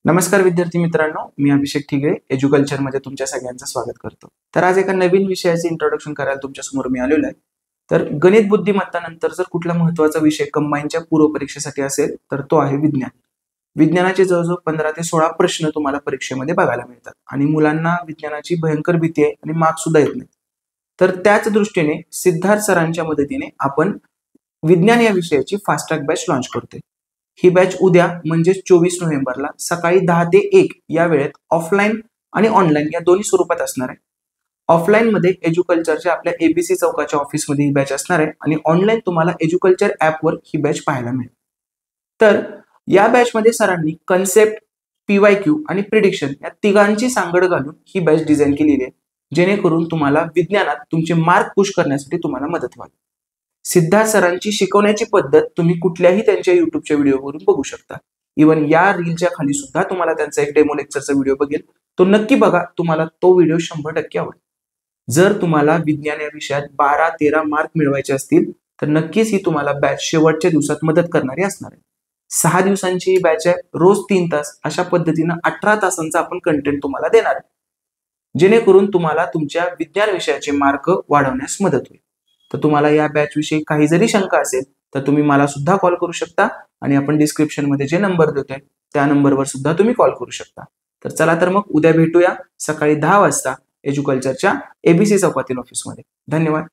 नमस्कार विद्यार्थी मित्रांनो, मी अभिषेक ठिगळे एज्युकल्चर मध्ये तुमच्या सगळ्यांचं स्वागत करतो। तर आज एका नवीन विषयाचे इंट्रोडक्शन करायला तुमच्या समोर मी आलेलो आहे। तर गणित बुद्धिमत्ता नंतर जर कुठला महत्त्वाचा विषय कंबाईनच्या पूर्व परीक्षेसाठी असेल तर तो आहे विज्ञान। विज्ञानाचे जवळजवळ 15 ते 16 प्रश्न तुम्हाला परीक्षेमध्ये बघायला मिळतात आणि मुलांना विज्ञानाची भयंकर भीती आहे आणि मार्क्स सुद्धा येत नाही। तर त्याच दृष्टीने सिद्धार्थ सरांच्या मदतीने आपण विज्ञान या विषयाची फास्ट ट्रॅक बॅच लॉन्च करतोय। ही बॅच उद्या म्हणजे 24 नोव्हेंबरला सकाळी 10 ते 1 या वेळेत ऑफलाईन आणि ऑनलाईन या दोन्ही स्वरूपात असणार आहे। ऑफलाईन मध्ये एज्युकल्चरच्या आपल्या एबीसी चौकाच्या ऑफिसमध्ये ही बॅच असणार आहे आणि ऑनलाईन तुम्हाला एज्युकल्चर ॲपवर ही बॅच पाहायला मिळेल। तर या बॅच मध्ये सरांनी कन्सेप्ट, पीवायक्यू आणि प्रिडिक्शन या तिघांची सांगड घालून ही बॅच डिझाइन केलेली आहे, जेणेकरून तुम्हाला विज्ञानात तुमचे मार्क पुश करण्यासाठी तुम्हाला मदत व्हावी। सिद्धार्थ सरांची शिकवण्याची पद्धत तुम्ही कुठल्याही त्यांच्या युट्यूबच्या व्हिडिओवरून बघू शकता। इवन या रीलच्या खाली सुद्धा तुम्हाला त्यांचा एक डेमो लेक्चरचा व्हिडिओ बघेल, तो नक्की बघा, तुम्हाला तो व्हिडिओ 100% आवडेल। जर तुम्हाला विज्ञान या विषयात 12-13 मार्क मिळवायचे असतील तर नक्कीच ही तुम्हाला बॅच शेवटच्या दिवसात मदत करणारी असणार आहे। 6 दिवसांची ही बॅच आहे, रोज 3 तास अशा पद्धतीने 18 तासांचा आपण कंटेंट तुम्हाला देणार आहे, जेणेकरून तुम्हाला तुमच्या विज्ञान विषयाचे मार्क वाढवण्यास मदत होईल। तर तुम्हाला या बॅच विषयी काही जरी शंका असेल तर तुम्ही मला सुद्धा कॉल करू शकता आणि आपण डिस्क्रिप्शन मध्ये जे नंबर देतोय त्या नंबरवर सुद्धा तुम्ही कॉल करू शकता। तर चला तर मग उद्या भेटूया सकाळी 10 वाजता एज्युकल्चरच्या एबीसी चौकातील ऑफिसमध्ये। धन्यवाद।